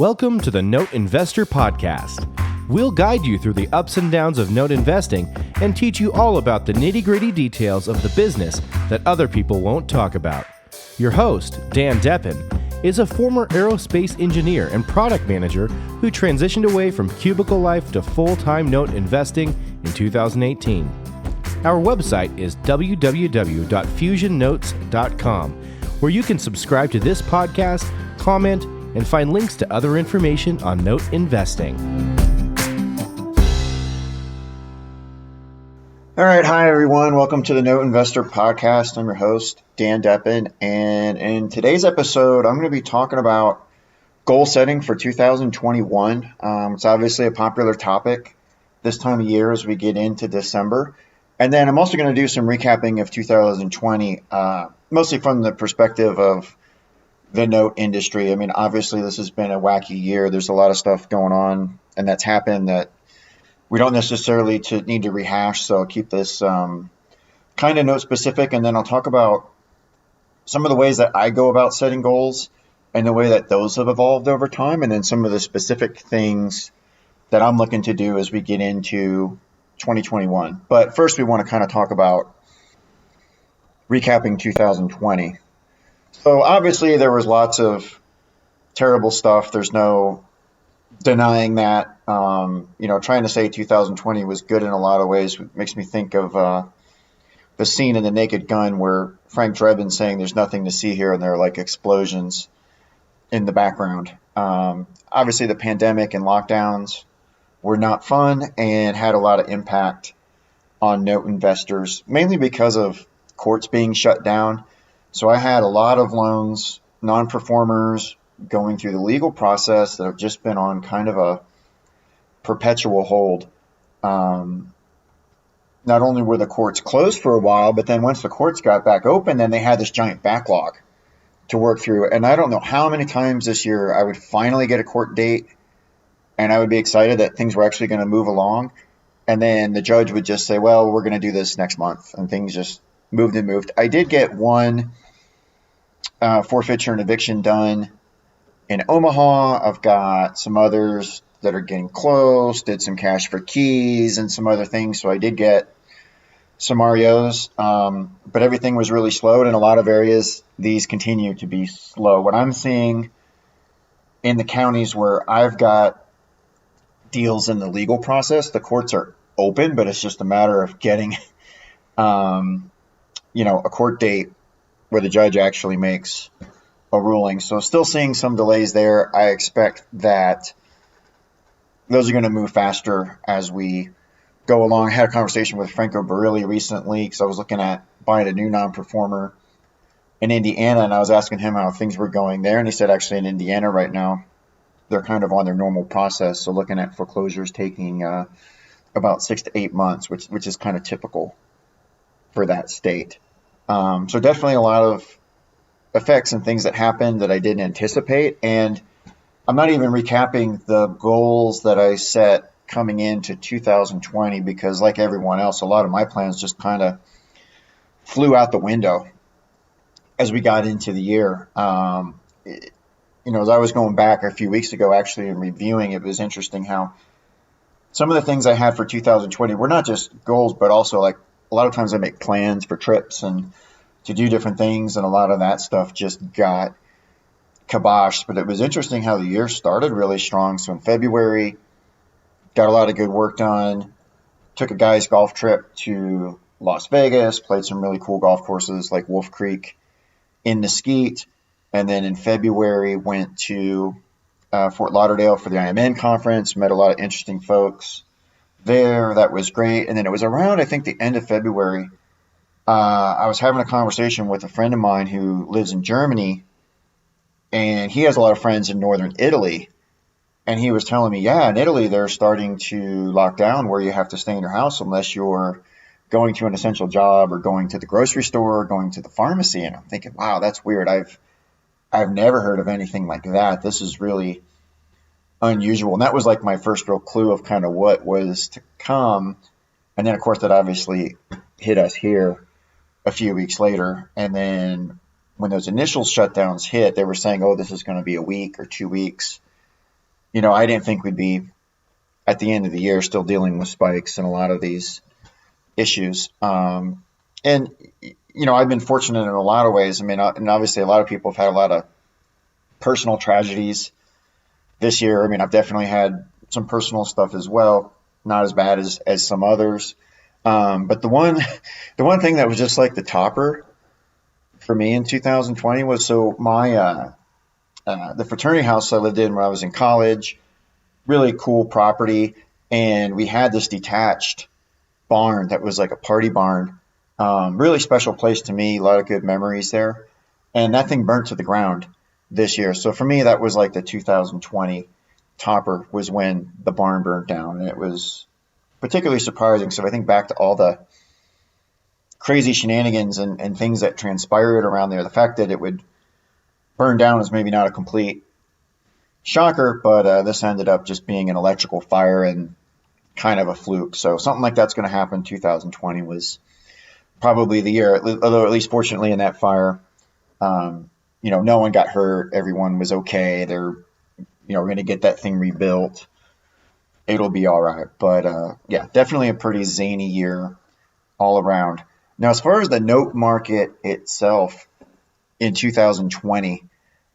Welcome to the Note Investor Podcast. We'll guide you through the ups and downs of note investing and teach you all about the nitty-gritty details of the business that other people won't talk about. Your host, Dan Deppen, is a former aerospace engineer and product manager who transitioned away from cubicle life to full-time note investing in 2018. Our website is www.fusionnotes.com, where you can subscribe to this podcast, comment, and find links to other information on note investing. All right. Hi, everyone. Welcome to the Note Investor Podcast. I'm your host, Dan Deppen. And in today's episode, I'm going to be talking about goal setting for 2021. It's obviously a popular topic this time of year as we get into December. And then I'm also going to do some recapping of 2020, mostly from the perspective of the note industry. I mean, obviously, this has been a wacky year. There's a lot of stuff going on and that's happened that we don't necessarily need to rehash. So I'll keep this kind of note specific. And then I'll talk about some of the ways that I go about setting goals and the way that those have evolved over time. And then some of the specific things that I'm looking to do as we get into 2021. But first, we want to kind of talk about recapping 2020. So obviously there was lots of terrible stuff. There's no denying that. Trying to say 2020 was good in a lot of ways makes me think of the scene in The Naked Gun where Frank Drebin's saying there's nothing to see here, and there are like explosions in the background. Obviously the pandemic and lockdowns were not fun and had a lot of impact on note investors, mainly because of courts being shut down. So I had a lot of loans, non-performers, going through the legal process that have just been on kind of a perpetual hold. Not only were the courts closed for a while, but then once the courts got back open, then they had this giant backlog to work through. And I don't know how many times this year I would finally get a court date and I would be excited that things were actually going to move along. And then the judge would just say, well, we're going to do this next month. And things just moved and moved. I did get one forfeiture and eviction done in Omaha. I've got some others that are getting close, did some cash for keys and some other things. So I did get some REOs, but everything was really slow. And in a lot of areas, these continue to be slow. What I'm seeing in the counties where I've got deals in the legal process, the courts are open, but it's just a matter of getting a court date where the judge actually makes a ruling. So still seeing some delays there. I expect that those are going to move faster as we go along. I had a conversation with Franco Barilli recently because I was looking at buying a new non-performer in Indiana, and I was asking him how things were going there. And he said actually in Indiana right now, they're kind of on their normal process. So looking at foreclosures taking about 6 to 8 months, which is kind of typical for that state. So definitely a lot of effects and things that happened that I didn't anticipate. And I'm not even recapping the goals that I set coming into 2020 because like everyone else, a lot of my plans just kind of flew out the window as we got into the year. As I was going back a few weeks ago actually and reviewing, it was interesting how some of the things I had for 2020 were not just goals, but also like a lot of times I make plans for trips and to do different things, and a lot of that stuff just got kiboshed. But it was interesting how the year started really strong. So in February, got a lot of good work done, took a guy's golf trip to Las Vegas, played some really cool golf courses like Wolf Creek in Mesquite, and then in February went to Fort Lauderdale for the IMN conference, met a lot of interesting folks there. That was great. And then it was around, I think, the end of February, I was having a conversation with a friend of mine who lives in Germany, and he has a lot of friends in northern Italy. And he was telling me, yeah, in Italy, they're starting to lock down where you have to stay in your house unless you're going to an essential job or going to the grocery store or going to the pharmacy. And I'm thinking, wow, that's weird. I've never heard of anything like that. This is really unusual. And that was like my first real clue of kind of what was to come. And then, of course, that obviously hit us here a few weeks later. And then when those initial shutdowns hit, they were saying, oh, this is going to be a week or 2 weeks. I didn't think we'd be at the end of the year still dealing with spikes and a lot of these issues. And I've been fortunate in a lot of ways. I mean, and obviously a lot of people have had a lot of personal tragedies this year. I mean, I've definitely had some personal stuff as well, not as bad as some others. But the one thing that was just like the topper for me in 2020 was so the fraternity house I lived in when I was in college, really cool property, and we had this detached barn that was like a party barn. Really special place to me, a lot of good memories there. And that thing burnt to the ground this year. So for me, that was like the 2020 topper was when the barn burnt down. And it was particularly surprising. So if I think back to all the crazy shenanigans and things that transpired around there, the fact that it would burn down is maybe not a complete shocker, but this ended up just being an electrical fire and kind of a fluke. So something like that's going to happen. 2020 was probably the year, although at least fortunately in that fire, no one got hurt. Everyone was okay. We're going to get that thing rebuilt. It'll be all right. But yeah, definitely a pretty zany year all around. Now, as far as the note market itself in 2020,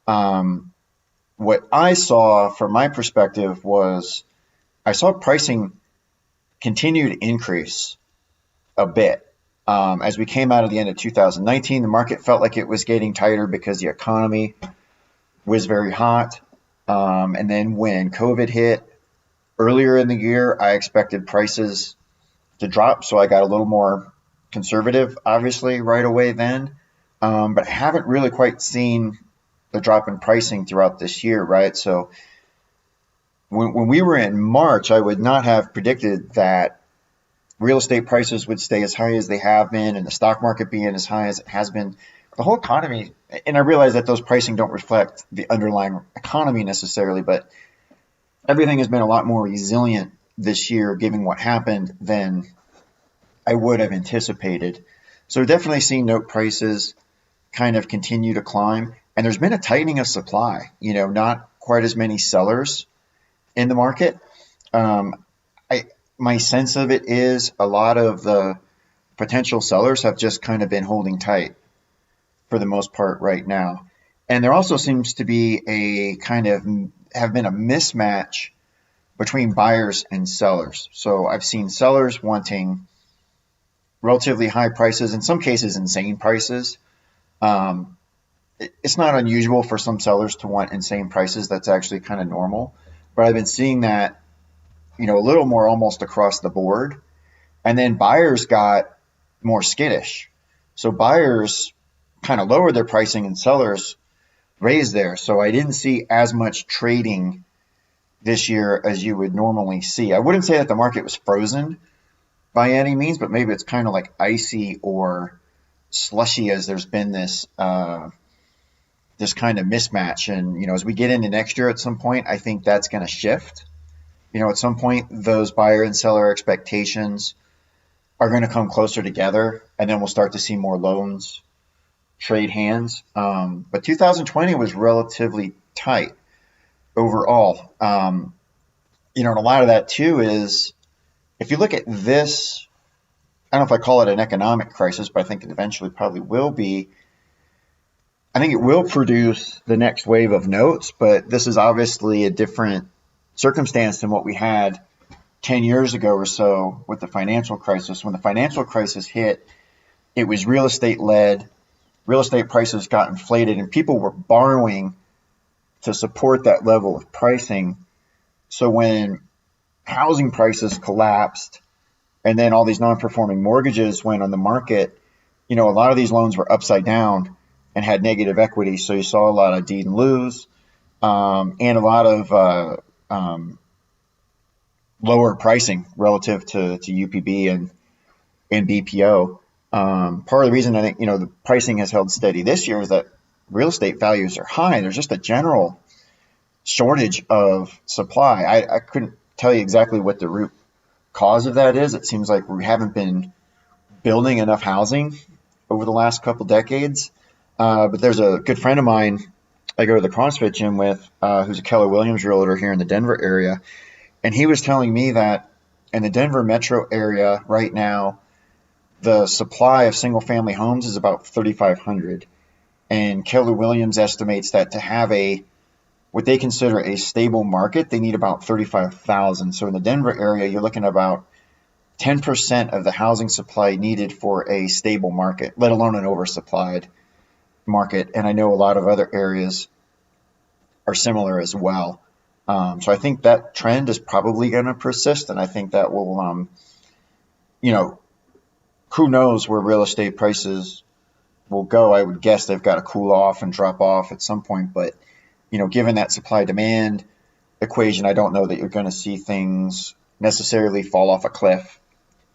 what I saw from my perspective was I saw pricing continue to increase a bit. As we came out of the end of 2019, the market felt like it was getting tighter because the economy was very hot. And then when COVID hit earlier in the year, I expected prices to drop. So I got a little more conservative, obviously, right away then. But I haven't really quite seen the drop in pricing throughout this year, right? So when we were in March, I would not have predicted that real estate prices would stay as high as they have been and the stock market being as high as it has been. The whole economy, and I realize that those pricing don't reflect the underlying economy necessarily, but everything has been a lot more resilient this year given what happened than I would have anticipated. So we've definitely seen note prices kind of continue to climb. And there's been a tightening of supply, not quite as many sellers in the market. My sense of it is a lot of the potential sellers have just kind of been holding tight for the most part right now. And there also seems to be have been a mismatch between buyers and sellers. So I've seen sellers wanting relatively high prices, in some cases insane prices. It's not unusual for some sellers to want insane prices. That's actually kind of normal. But I've been seeing that, a little more almost across the board. And then buyers got more skittish. So buyers kind of lowered their pricing and sellers raised theirs. So I didn't see as much trading this year as you would normally see. I wouldn't say that the market was frozen by any means, but maybe it's kind of like icy or slushy as there's been this this kind of mismatch. And, as we get into next year at some point, I think that's going to shift. At some point, those buyer and seller expectations are going to come closer together, and then we'll start to see more loans trade hands. But 2020 was relatively tight overall. And a lot of that too is, if you look at this, I don't know if I call it an economic crisis, but I think it eventually probably will be. I think it will produce the next wave of notes, but this is obviously a different circumstance than what we had 10 years ago or so with the financial crisis. When the financial crisis hit, it was real estate led. Real estate prices got inflated and people were borrowing to support that level of pricing. So when housing prices collapsed and then all these non-performing mortgages went on the market, a lot of these loans were upside down and had negative equity. So you saw a lot of deed and lose and a lot of lower pricing relative to UPB and BPO. Part of the reason I think, the pricing has held steady this year is that real estate values are high. There's just a general shortage of supply. I couldn't tell you exactly what the root cause of that is. It seems like we haven't been building enough housing over the last couple decades. But there's a good friend of mine I go to the CrossFit gym with, who's a Keller Williams realtor here in the Denver area. And he was telling me that in the Denver metro area right now, the supply of single family homes is about 3,500. And Keller Williams estimates that to have what they consider a stable market, they need about 35,000. So in the Denver area, you're looking at about 10% of the housing supply needed for a stable market, let alone an oversupplied market. And I know a lot of other areas are similar as well. So I think that trend is probably going to persist, and I think that will, who knows where real estate prices will go. I would guess they've got to cool off and drop off at some point, but given that supply demand equation, I don't know that you're going to see things necessarily fall off a cliff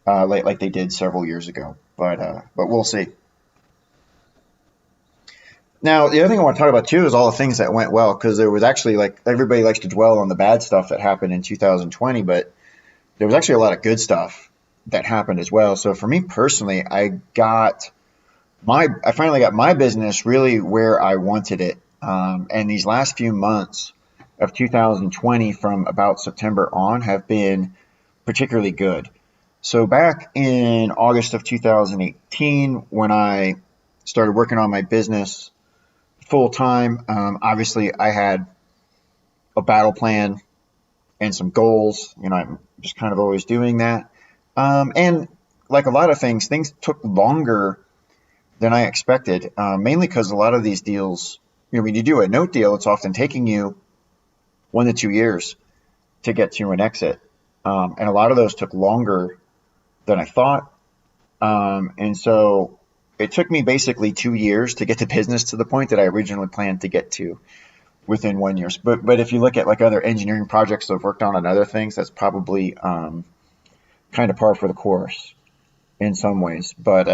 like they did several years ago, but we'll see. Now, the other thing I want to talk about too is all the things that went well, because there was actually, like, everybody likes to dwell on the bad stuff that happened in 2020, but there was actually a lot of good stuff that happened as well. So for me personally, I finally got my business really where I wanted it. And these last few months of 2020 from about September on have been particularly good. So back in August of 2018, when I started working on my business full time, obviously I had a battle plan and some goals. I'm just kind of always doing that. And like a lot of things took longer than I expected, mainly because a lot of these deals, when you do a note deal, it's often taking you 1 to 2 years to get to an exit. And a lot of those took longer than I thought. And so it took me basically 2 years to get the business to the point that I originally planned to get to within 1 year. But if you look at like other engineering projects I've worked on and other things, that's probably kind of par for the course in some ways. But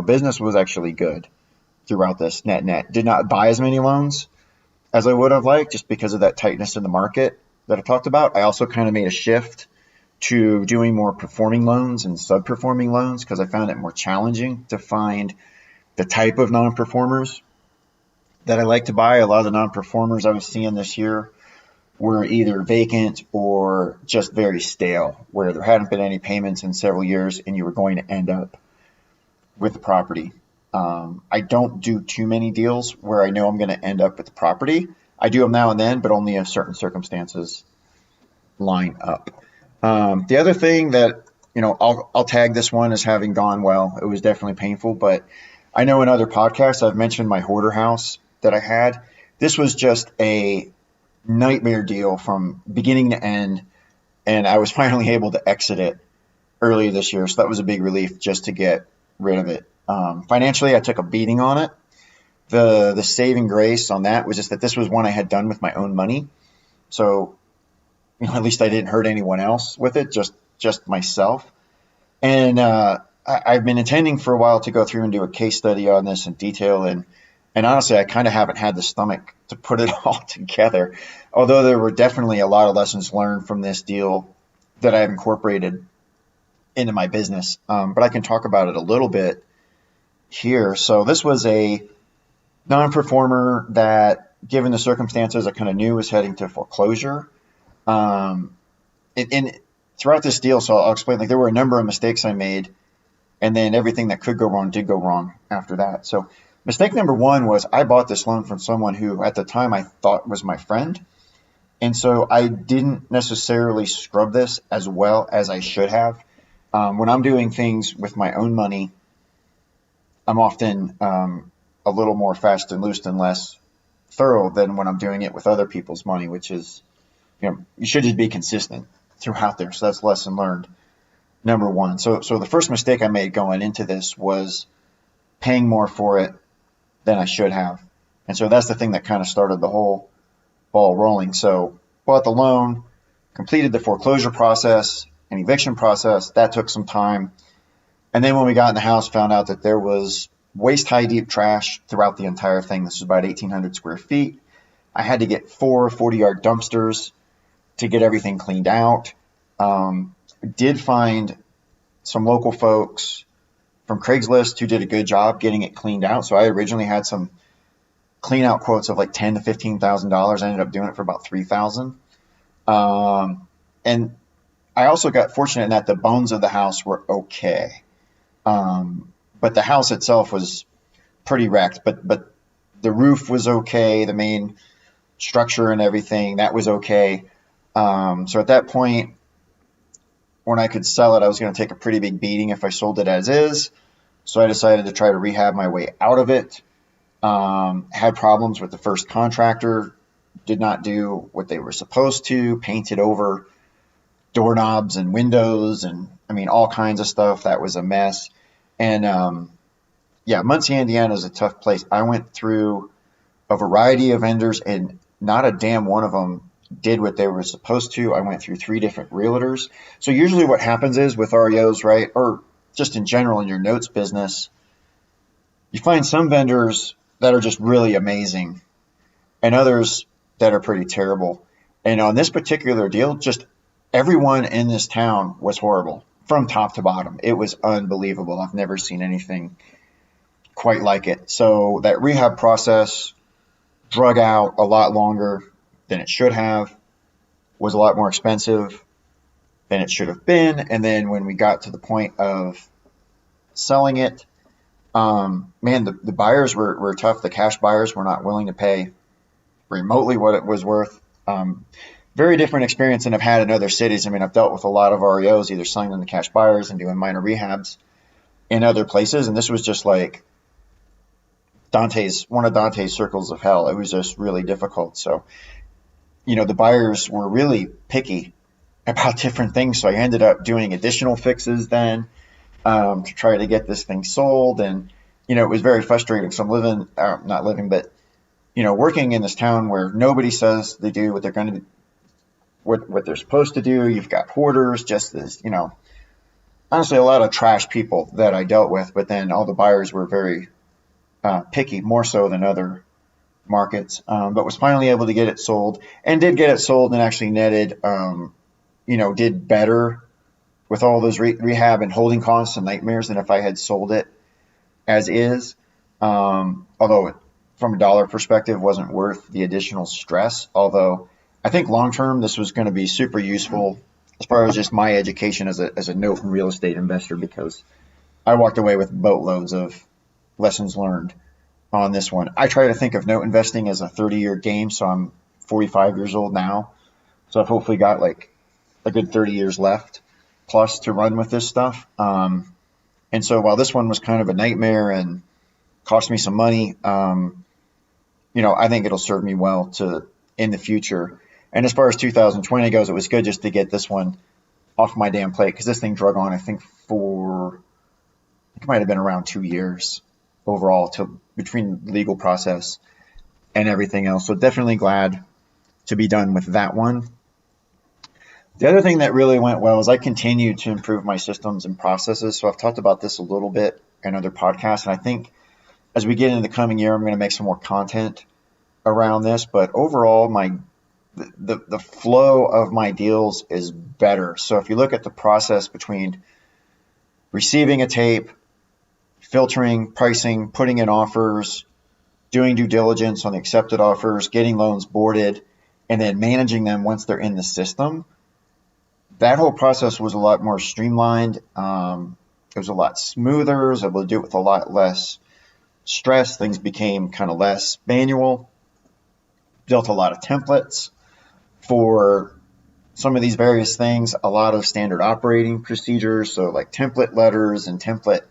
business was actually good throughout this net. Did not buy as many loans as I would have liked, just because of that tightness in the market that I talked about. I also kind of made a shift to doing more performing loans and sub-performing loans, because I found it more challenging to find the type of non-performers that I like to buy. A lot of the non-performers I was seeing this year were either vacant or just very stale, where there hadn't been any payments in several years and you were going to end up with the property. I don't do too many deals where I know I'm going to end up with the property. I do them now and then, but only if certain circumstances line up. The other thing that, I'll tag this one as having gone well. It was definitely painful, but I know in other podcasts I've mentioned my hoarder house that I had. This was just a nightmare deal from beginning to end, and I was finally able to exit it early this year. So that was a big relief just to get rid of it. Financially, I took a beating on it. The saving grace on that was just that this was one I had done with my own money. So, at least I didn't hurt anyone else with it, just myself. And I've been intending for a while to go through and do a case study on this in detail. And honestly, I kind of haven't had the stomach to put it all together. Although there were definitely a lot of lessons learned from this deal that I've incorporated into my business. But I can talk about it a little bit here. So this was a non-performer that, given the circumstances, I kind of knew was heading to foreclosure. And throughout this deal, so I'll explain, like, there were a number of mistakes I made, and then everything that could go wrong did go wrong after that. So mistake number one was I bought this loan from someone who at the time I thought was my friend. And so I didn't necessarily scrub this as well as I should have. When I'm doing things with my own money, I'm often a little more fast and loose and less thorough than when I'm doing it with other people's money, which is, you should just be consistent throughout there. So that's lesson learned number one. So the first mistake I made going into this was paying more for it than I should have. And so that's the thing that kind of started the whole ball rolling. So bought the loan, completed the foreclosure process and eviction process. That took some time. And then when we got in the house, found out that there was waist high deep trash throughout the entire thing. This was about 1,800 square feet. I had to get 4 40-yard dumpsters to get everything cleaned out. Did find some local folks from Craigslist who did a good job getting it cleaned out. So I originally had some clean out quotes of like $10,000 to $15,000. I ended up doing it for about $3,000. And I also got fortunate in that the bones of the house were okay. But the house itself was pretty wrecked, but the roof was okay. The main structure and everything, that was okay. So at that point, when I could sell it, I was going to take a pretty big beating if I sold it as is. So I decided to try to rehab my way out of it. Had problems with the first contractor, did not do what they were supposed to, painted over doorknobs and windows and all kinds of stuff. That was a mess. And Muncie, Indiana is a tough place. I went through a variety of vendors and not a damn one of them did what they were supposed to. I went through 3 different realtors. So usually what happens is with REOs, right, or just in general in your notes business, you find some vendors that are just really amazing and others that are pretty terrible. And on this particular deal, just everyone in this town was horrible from top to bottom. It was unbelievable. I've never seen anything quite like it. So that rehab process drug out a lot longer than it should have, was a lot more expensive than it should have been. And then when we got to the point of selling it, the buyers were tough. The cash buyers were not willing to pay remotely what it was worth. Very different experience than I've had in other cities. I've dealt with a lot of REOs, either selling them to cash buyers and doing minor rehabs in other places. And this was just like one of Dante's circles of hell. It was just really difficult. So, the buyers were really picky about different things. So I ended up doing additional fixes then to try to get this thing sold. And, it was very frustrating. So I'm working in this town where nobody says they do what they're going to do, what they're supposed to do. You've got hoarders, just as, honestly, a lot of trash people that I dealt with. But then all the buyers were very picky, more so than other markets, but was finally able to get it sold and did get it sold and actually netted, did better with all those rehab and holding costs and nightmares than if I had sold it as is. Although it, from a dollar perspective, wasn't worth the additional stress. Although I think long term, this was going to be super useful as far as just my education as a note and real estate investor, because I walked away with boatloads of lessons learned on this one. I try to think of note investing as a 30-year game, so I'm 45 years old now. So I've hopefully got like a good 30 years left plus to run with this stuff. And so while this one was kind of a nightmare and cost me some money, I think it'll serve me well in the future. And as far as 2020 goes, it was good just to get this one off my damn plate, because this thing drug on, I think it might have been around 2 years overall between the legal process and everything else. So definitely glad to be done with that one. The other thing that really went well is I continued to improve my systems and processes. So I've talked about this a little bit in other podcasts, and I think as we get into the coming year, I'm going to make some more content around this. But overall, the flow of my deals is better. So if you look at the process between receiving a tape, filtering, pricing, putting in offers, doing due diligence on the accepted offers, getting loans boarded, and then managing them once they're in the system, that whole process was a lot more streamlined. It was a lot smoother. I was able to do it with a lot less stress. Things became kind of less manual. Built a lot of templates for some of these various things, a lot of standard operating procedures. So like template letters and template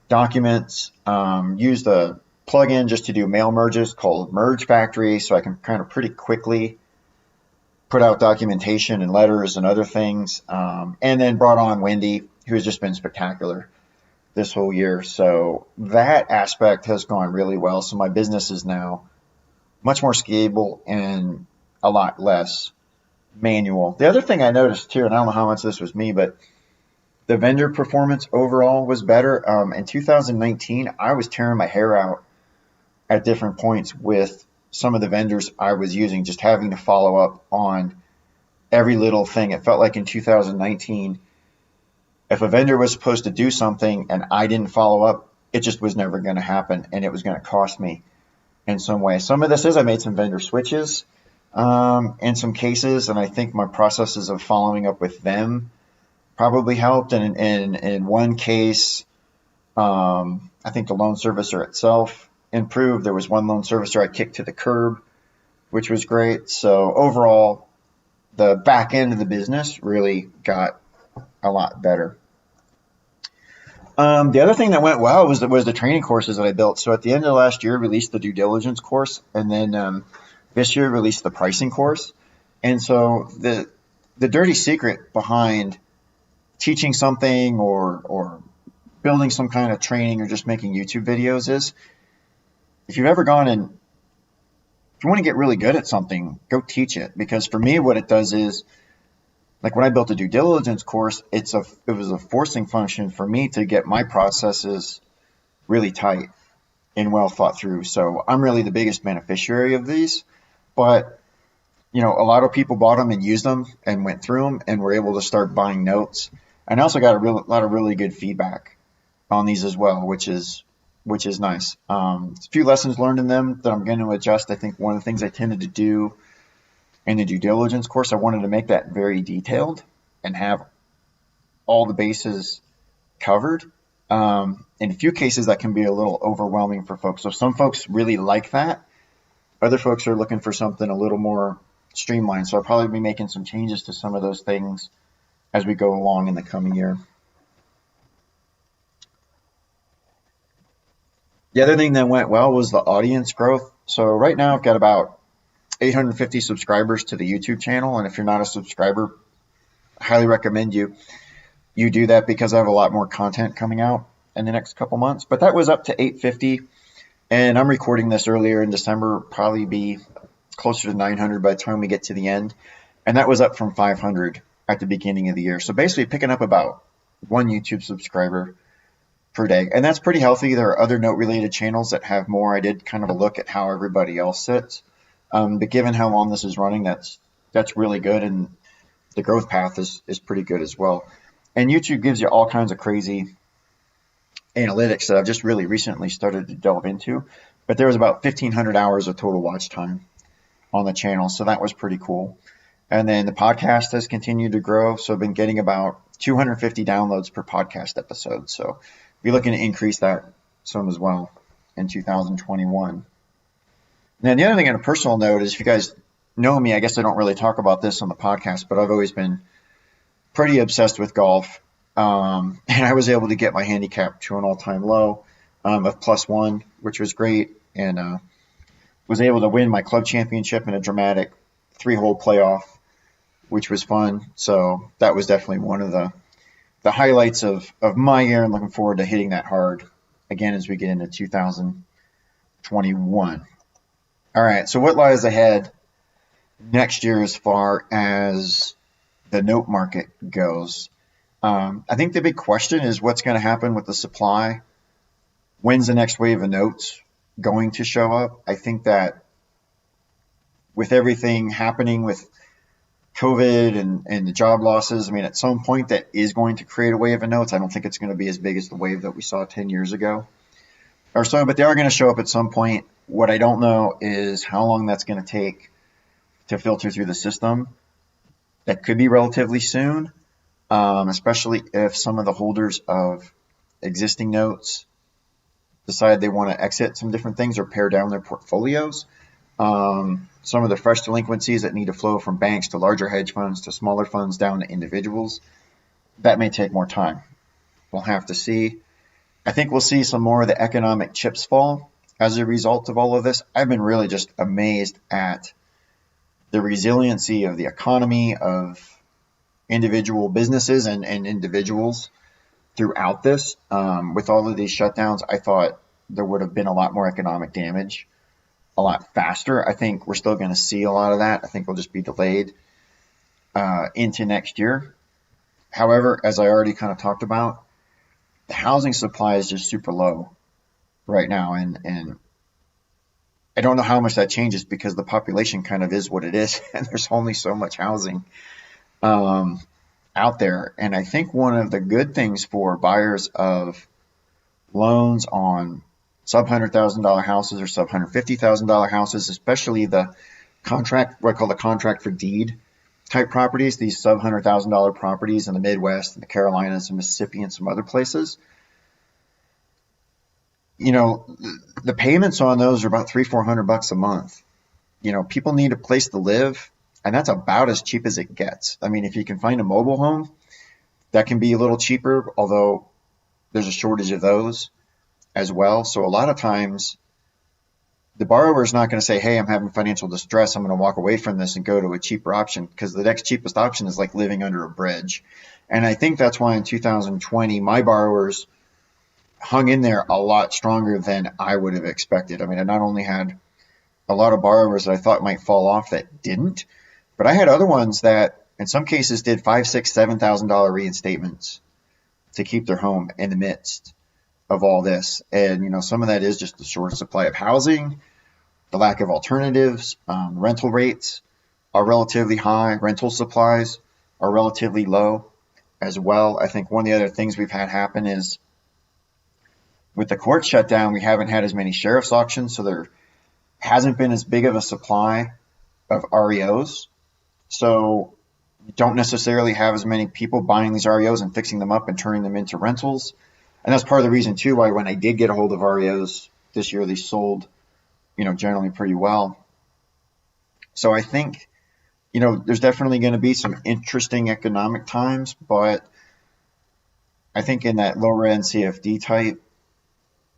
documents. Used a plugin just to do mail merges called Merge Factory, so I can kind of pretty quickly put out documentation and letters and other things. And then brought on Wendy, who has just been spectacular this whole year. So that aspect has gone really well. So my business is now much more scalable and a lot less manual. The other thing I noticed too, and I don't know how much this was me, but the vendor performance overall was better. In 2019, I was tearing my hair out at different points with some of the vendors I was using, just having to follow up on every little thing. It felt like in 2019, if a vendor was supposed to do something and I didn't follow up, it just was never going to happen, and it was going to cost me in some way. Some of this is I made some vendor switches in some cases, and I think my processes of following up with them probably helped. And in one case, I think the loan servicer itself improved. There was one loan servicer I kicked to the curb, which was great. So overall, the back end of the business really got a lot better. The other thing that went well was the training courses that I built. So at the end of last year, released the due diligence course, and then this year released the pricing course. And so the dirty secret behind teaching something or building some kind of training or just making YouTube videos is, if you've ever gone and if you want to get really good at something, go teach it. Because for me, what it does is, like when I built a due diligence course, it was a forcing function for me to get my processes really tight and well thought through. So I'm really the biggest beneficiary of these. But a lot of people bought them and used them and went through them and were able to start buying notes. And I also got a lot of really good feedback on these as well, which is nice. A few lessons learned in them that I'm going to adjust. I think one of the things I tended to do in the due diligence course, I wanted to make that very detailed and have all the bases covered. In a few cases, that can be a little overwhelming for folks. So some folks really like that. Other folks are looking for something a little more streamlined. So I'll probably be making some changes to some of those things as we go along in the coming year. The other thing that went well was the audience growth. So right now I've got about 850 subscribers to the YouTube channel. And if you're not a subscriber, I highly recommend you do that, because I have a lot more content coming out in the next couple months. But that was up to 850. And I'm recording this earlier in December, probably be closer to 900 by the time we get to the end. And that was up from 500 at the beginning of the year. So basically picking up about one YouTube subscriber per day. And that's pretty healthy. There are other note-related channels that have more. I did kind of a look at how everybody else sits. But given how long this is running, that's really good. And the growth path is pretty good as well. And YouTube gives you all kinds of crazy analytics that I've just really recently started to delve into. But there was about 1,500 hours of total watch time on the channel. So that was pretty cool. And then the podcast has continued to grow. So I've been getting about 250 downloads per podcast episode. So be looking to increase that some as well in 2021. Now, the other thing on a personal note is, if you guys know me, I guess I don't really talk about this on the podcast, but I've always been pretty obsessed with golf. And I was able to get my handicap to an all-time low of +1, which was great. And was able to win my club championship in a dramatic 3-hole playoff, which was fun. So that was definitely one of the highlights of my year, and looking forward to hitting that hard again as we get into 2021. All right, so what lies ahead next year as far as the note market goes? I think the big question is what's going to happen with the supply. When's the next wave of notes going to show up? I think that with everything happening with COVID and the job losses, I mean, at some point that is going to create a wave of notes. I don't think it's going to be as big as the wave that we saw 10 years ago or so, but they are going to show up at some point. What I don't know is how long that's going to take to filter through the system. That could be relatively soon, especially if some of the holders of existing notes decide they want to exit some different things or pare down their portfolios. Some of the fresh delinquencies that need to flow from banks to larger hedge funds to smaller funds down to individuals, that may take more time. We'll have to see. I think we'll see some more of the economic chips fall as a result of all of this. I've been really just amazed at the resiliency of the economy, of individual businesses and individuals throughout this. With all of these shutdowns, I thought there would have been a lot more economic damage a lot faster. I think we're still going to see a lot of that. I think we'll just be delayed into next year. However, as I already kind of talked about, the housing supply is just super low right now. And I don't know how much that changes because the population kind of is what it is. And there's only so much housing out there. And I think one of the good things for buyers of loans on sub $100,000 houses or sub $150,000 houses, especially the contract, what I call the contract for deed type properties, these sub $100,000 properties in the Midwest and the Carolinas and Mississippi and some other places. The payments on those are about $300-400 a month. People need a place to live, and that's about as cheap as it gets. I mean, if you can find a mobile home, that can be a little cheaper, although there's a shortage of those as well. So a lot of times the borrower is not going to say, hey, I'm having financial distress, I'm going to walk away from this and go to a cheaper option, because the next cheapest option is like living under a bridge. And I think that's why in 2020, my borrowers hung in there a lot stronger than I would have expected. I mean, I not only had a lot of borrowers that I thought might fall off that didn't, but I had other ones that in some cases did $5,000, $6,000, $7,000 reinstatements to keep their home in the midst of all this. And, some of that is just the short supply of housing, the lack of alternatives. Rental rates are relatively high. Rental supplies are relatively low as well. I think one of the other things we've had happen is with the court shutdown, we haven't had as many sheriff's auctions, so there hasn't been as big of a supply of REOs. So you don't necessarily have as many people buying these REOs and fixing them up and turning them into rentals. And that's part of the reason, too, why when I did get a hold of REOs this year, they sold, generally pretty well. So I think, there's definitely going to be some interesting economic times, but I think in that lower end CFD type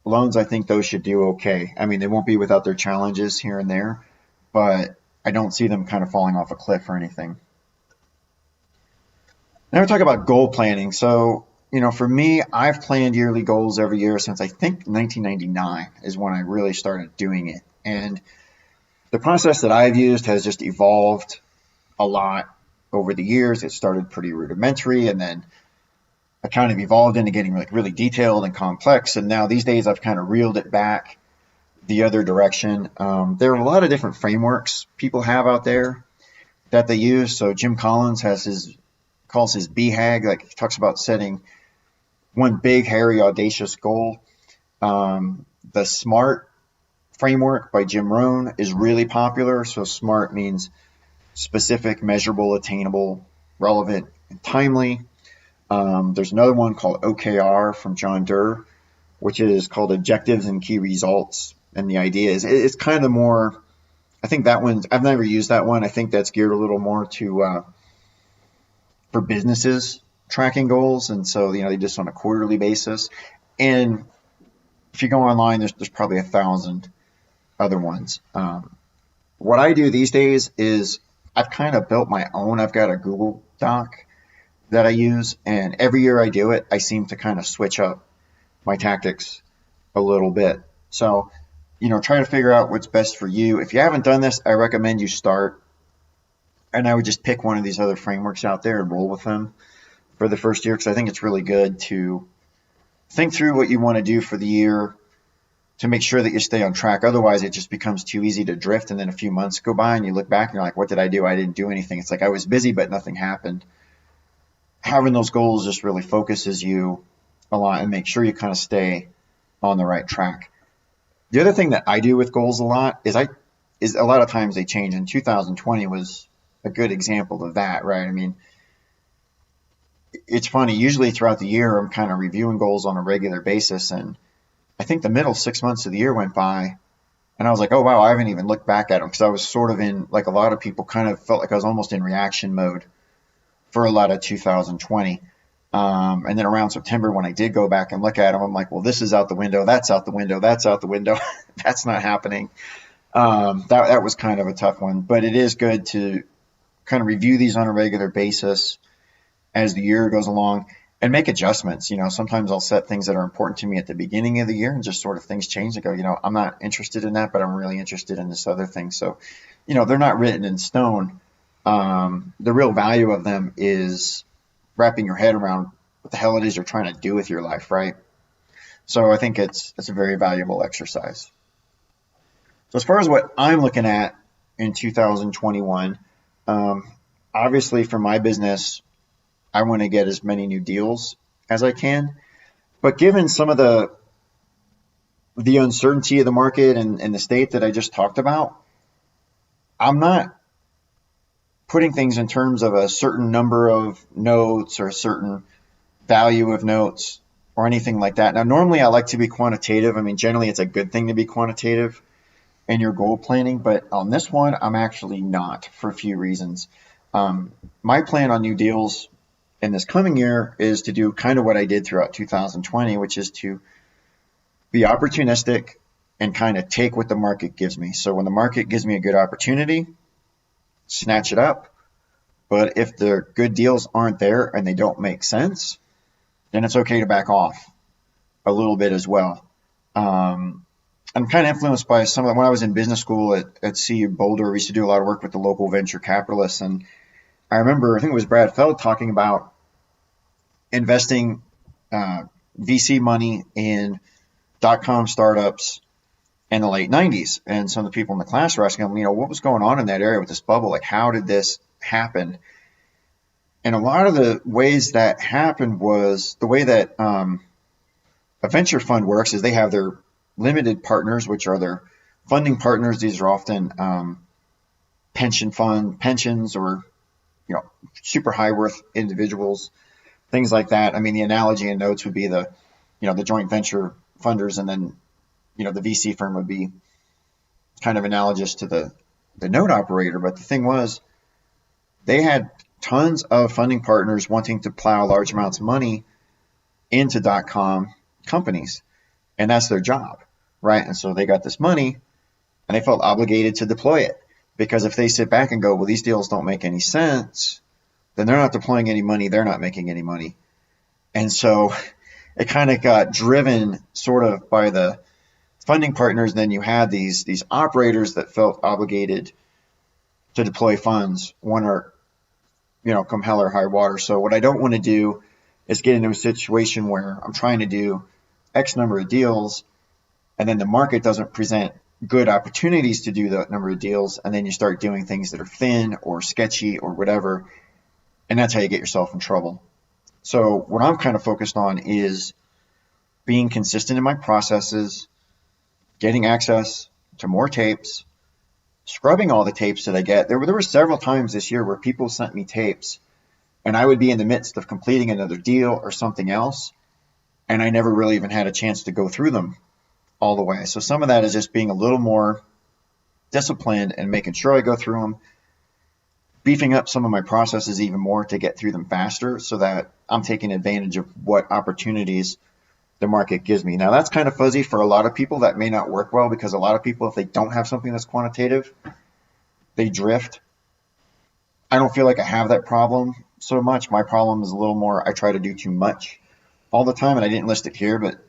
loans, I think those should do okay. I mean, they won't be without their challenges here and there, but I don't see them kind of falling off a cliff or anything. Now we talk about goal planning. So, for me, I've planned yearly goals every year since I think 1999 is when I really started doing it. And the process that I've used has just evolved a lot over the years. It started pretty rudimentary, and then I kind of evolved into getting really detailed and complex. And now these days I've kind of reeled it back the other direction. There are a lot of different frameworks people have out there that they use. So Jim Collins calls his BHAG, he talks about setting one big, hairy, audacious goal. The SMART framework by Jim Rohn is really popular. So SMART means specific, measurable, attainable, relevant, and timely. There's another one called OKR from John Durr, which is called Objectives and Key Results. And the idea is it's kind of more, I think that one, I've never used that one. I think that's geared a little more to for businesses tracking goals. And so, they just on a quarterly basis. And if you go online, there's probably 1,000 other ones. What I do these days is I've kind of built my own. I've got a Google Doc that I use, and every year I do it, I seem to kind of switch up my tactics a little bit. So, try to figure out what's best for you. If you haven't done this, I recommend you start, and I would just pick one of these other frameworks out there and roll with them for the first year, because I think it's really good to think through what you want to do for the year to make sure that you stay on track. Otherwise, it just becomes too easy to drift, and then a few months go by and you look back and you're like, what did I do? I didn't do anything. It's like I was busy, but nothing happened. Having those goals just really focuses you a lot and make sure you kind of stay on the right track. The other thing that I do with goals a lot is a lot of times they change, and 2020 was a good example of that, right? I mean, it's funny, usually throughout the year I'm kind of reviewing goals on a regular basis, and I think the middle 6 months of the year went by and I was like, oh wow, I haven't even looked back at them, because I was sort of in, like a lot of people, kind of felt like I was almost in reaction mode for a lot of 2020. And then around September, when I did go back and look at them, I'm like, well, this is out the window. That's out the window. That's out the window. That's not happening. That was kind of a tough one, but it is good to kind of review these on a regular basis as the year goes along and make adjustments. Sometimes I'll set things that are important to me at the beginning of the year, and just sort of things change and go, I'm not interested in that, but I'm really interested in this other thing. So, they're not written in stone. The real value of them is wrapping your head around what the hell it is you're trying to do with your life, right? So I think it's a very valuable exercise. So as far as what I'm looking at in 2021, obviously for my business, I want to get as many new deals as I can. But given some of the the uncertainty of the market and the state that I just talked about, I'm not putting things in terms of a certain number of notes or a certain value of notes or anything like that. Now, normally I like to be quantitative. I mean, generally it's a good thing to be quantitative in your goal planning, but on this one, I'm actually not for a few reasons. My plan on new deals in this coming year is to do kind of what I did throughout 2020, which is to be opportunistic and kind of take what the market gives me. So when the market gives me a good opportunity, snatch it up. But if the good deals aren't there and they don't make sense, then it's okay to back off a little bit as well. I'm kind of influenced by some of when I was in business school at CU Boulder, we used to do a lot of work with the local venture capitalists. And I remember, I think it was Brad Feld talking about investing VC money in .com startups in the late 90s. And some of the people in the class were asking him, what was going on in that area with this bubble? Like, how did this happen? And a lot of the ways that happened was the way that a venture fund works is they have their limited partners, which are their funding partners. These are often pensions or super high worth individuals, things like that. I mean, the analogy in notes would be the joint venture funders, and then the VC firm would be kind of analogous to the note operator. But the thing was, they had tons of funding partners wanting to plow large amounts of money into .com companies, and that's their job, right? And so they got this money and they felt obligated to deploy it, because if they sit back and go, well, these deals don't make any sense, then they're not deploying any money, they're not making any money. And so it kind of got driven sort of by the funding partners. Then you had these operators that felt obligated to deploy funds, one or come hell or high water. So what I don't want to do is get into a situation where I'm trying to do X number of deals and then the market doesn't present good opportunities to do that number of deals, and then you start doing things that are thin or sketchy or whatever, and that's how you get yourself in trouble. So what I'm kind of focused on is being consistent in my processes, getting access to more tapes, scrubbing all the tapes that I get. There were several times this year where people sent me tapes and I would be in the midst of completing another deal or something else, and I never really even had a chance to go through them all the way. So some of that is just being a little more disciplined and making sure I go through them, beefing up some of my processes even more to get through them faster so that I'm taking advantage of what opportunities the market gives me. Now, that's kind of fuzzy for a lot of people. That may not work well, because a lot of people, if they don't have something that's quantitative, they drift. I don't feel like I have that problem so much. My problem is a little more, I try to do too much all the time, and I didn't list it here, but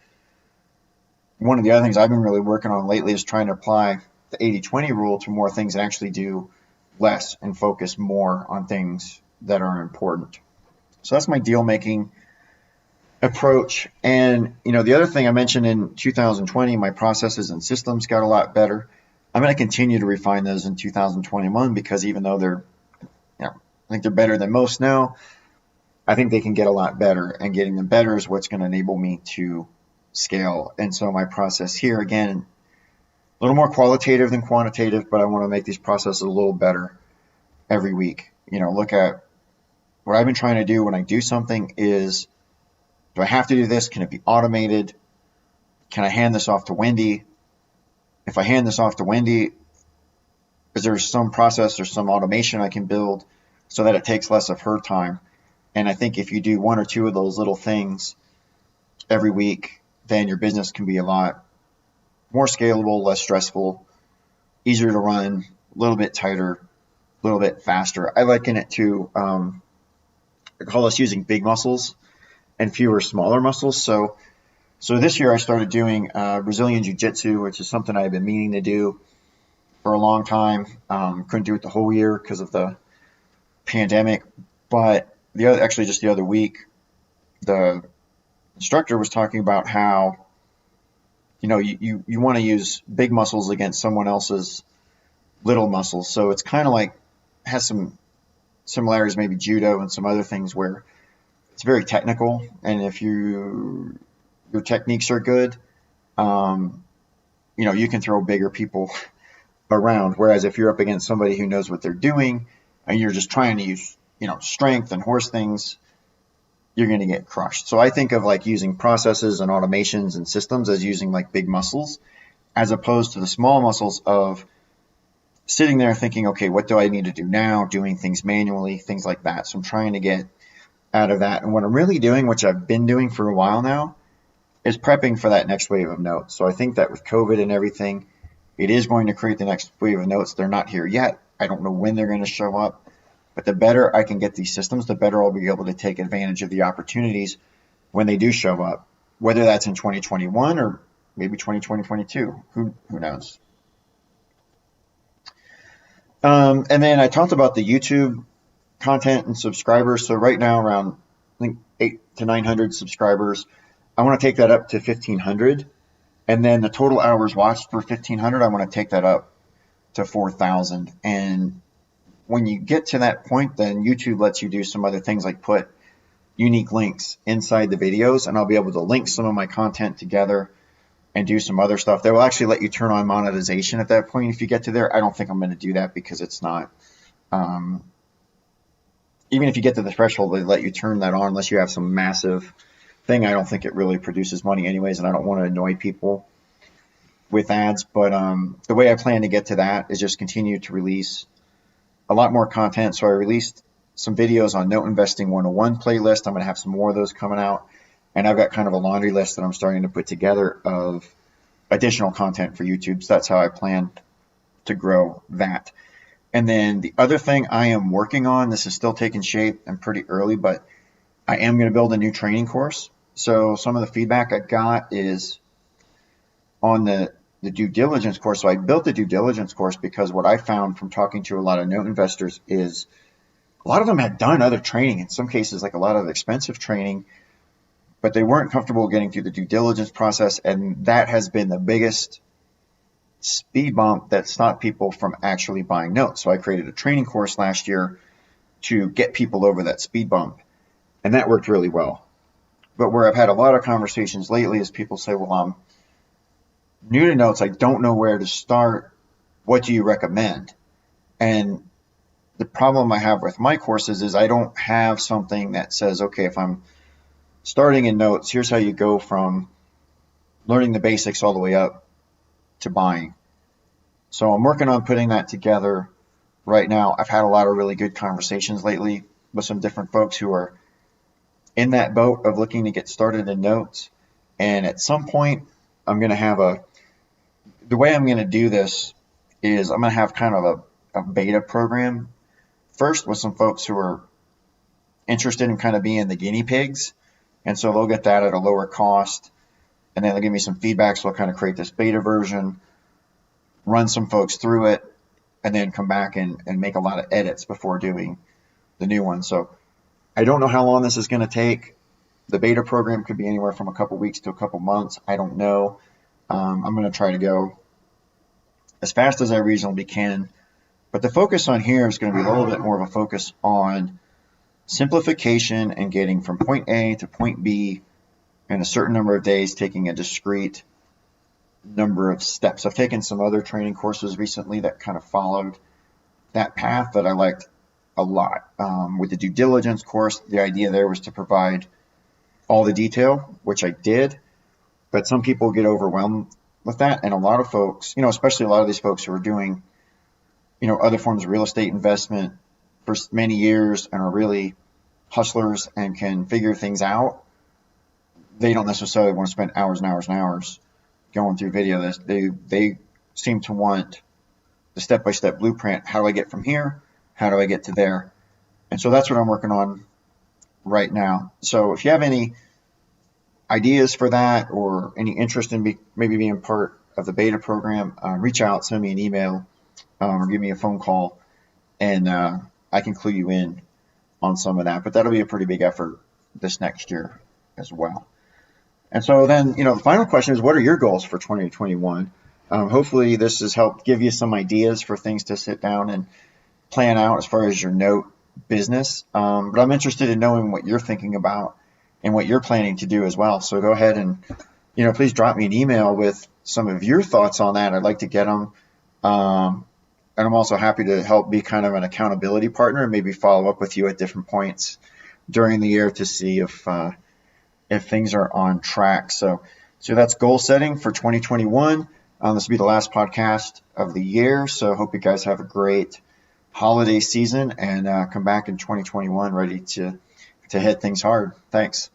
one of the other things I've been really working on lately is trying to apply the 80-20 rule to more things and actually do less and focus more on things that are important. So that's my deal making approach. And the other thing I mentioned, in 2020, my processes and systems got a lot better. I'm going to continue to refine those in 2021, because even though they're I think they're better than most now, I think they can get a lot better, and getting them better is what's going to enable me to scale. And so my process here, again, a little more qualitative than quantitative, but I want to make these processes a little better every week. Look at what I've been trying to do when I do something is, do I have to do this? Can it be automated? Can I hand this off to Wendy? If I hand this off to Wendy, is there some process or some automation I can build so that it takes less of her time? And I think if you do one or two of those little things every week, then your business can be a lot more scalable, less stressful, easier to run, a little bit tighter, a little bit faster. I liken it to, I call us using big muscles and fewer smaller muscles. So this year I started doing Brazilian Jiu-Jitsu, which is something I've been meaning to do for a long time. Couldn't do it the whole year because of the pandemic. But just the other week, the instructor was talking about how, you want to use big muscles against someone else's little muscles. So it's kind of like, has some similarities, maybe judo and some other things, where it's very technical. And if your techniques are good, you can throw bigger people around. Whereas if you're up against somebody who knows what they're doing and you're just trying to use, strength and horse things, you're going to get crushed. So I think of like using processes and automations and systems as using like big muscles, as opposed to the small muscles of sitting there thinking, okay, what do I need to do now? Doing things manually, things like that. So I'm trying to get out of that. And what I'm really doing, which I've been doing for a while now, is prepping for that next wave of notes. So I think that with COVID and everything, it is going to create the next wave of notes. They're not here yet. I don't know when they're going to show up. But the better I can get these systems, the better I'll be able to take advantage of the opportunities when they do show up, whether that's in 2021 or maybe 2022. Who knows? And then I talked about the YouTube content and subscribers. So right now around, I think, 800 to 900 subscribers. I want to take that up to 1,500. And then the total hours watched for 1,500, I want to take that up to 4,000. And when you get to that point, then YouTube lets you do some other things like put unique links inside the videos, and I'll be able to link some of my content together and do some other stuff. They will actually let you turn on monetization at that point if you get to there. I don't think I'm going to do that because it's not, even if you get to the threshold, they let you turn that on unless you have some massive thing. I don't think it really produces money anyways, and I don't want to annoy people with ads. But the way I plan to get to that is just continue to release a lot more content. So I released some videos on Note Investing 101 playlist. I'm going to have some more of those coming out. And I've got kind of a laundry list that I'm starting to put together of additional content for YouTube. So that's how I plan to grow that. And then the other thing I am working on, this is still taking shape and pretty early, but I am going to build a new training course. So some of the feedback I got is on the due diligence course. So I built the due diligence course because what I found from talking to a lot of note investors is a lot of them had done other training, in some cases like a lot of expensive training, but they weren't comfortable getting through the due diligence process. And that has been the biggest speed bump that stopped people from actually buying notes. So I created a training course last year to get people over that speed bump. And that worked really well. But where I've had a lot of conversations lately is people say, well, I'm new to notes. I don't know where to start. What do you recommend? And the problem I have with my courses is I don't have something that says, okay, if I'm starting in notes, here's how you go from learning the basics all the way up to buying. So I'm working on putting that together right now. I've had a lot of really good conversations lately with some different folks who are in that boat of looking to get started in notes. And at some point, I'm going to have the way I'm going to do this is I'm going to have kind of a beta program first with some folks who are interested in kind of being the guinea pigs. And so they'll get that at a lower cost. And then they'll give me some feedback. So I'll kind of create this beta version, run some folks through it, and then come back and make a lot of edits before doing the new one. So I don't know how long this is going to take. The beta program could be anywhere from a couple weeks to a couple months. I don't know. I'm going to try to go as fast as I reasonably can. But the focus on here is going to be a little bit more of a focus on simplification and getting from point A to point B in a certain number of days, taking a discrete number of steps. I've taken some other training courses recently that kind of followed that path that I liked a lot. With the due diligence course, the idea there was to provide all the detail, which I did, but some people get overwhelmed with that. And a lot of folks, especially a lot of these folks who are doing, other forms of real estate investment for many years and are really hustlers and can figure things out, they don't necessarily want to spend hours and hours and hours going through video. They seem to want the step-by-step blueprint. How do I get from here? How do I get to there? And so that's what I'm working on right now. So if you have any ideas for that or any interest in maybe being part of the beta program, reach out, send me an email, or give me a phone call, and I can clue you in on some of that. But that'll be a pretty big effort this next year as well. And so then, the final question is, what are your goals for 2021? Hopefully this has helped give you some ideas for things to sit down and plan out as far as your note business. But I'm interested in knowing what you're thinking about and what you're planning to do as well. So go ahead and, please drop me an email with some of your thoughts on that. I'd like to get them. And I'm also happy to help be kind of an accountability partner and maybe follow up with you at different points during the year to see if things are on track. So that's goal setting for 2021. This will be the last podcast of the year. So I hope you guys have a great holiday season and come back in 2021 ready to hit things hard. Thanks.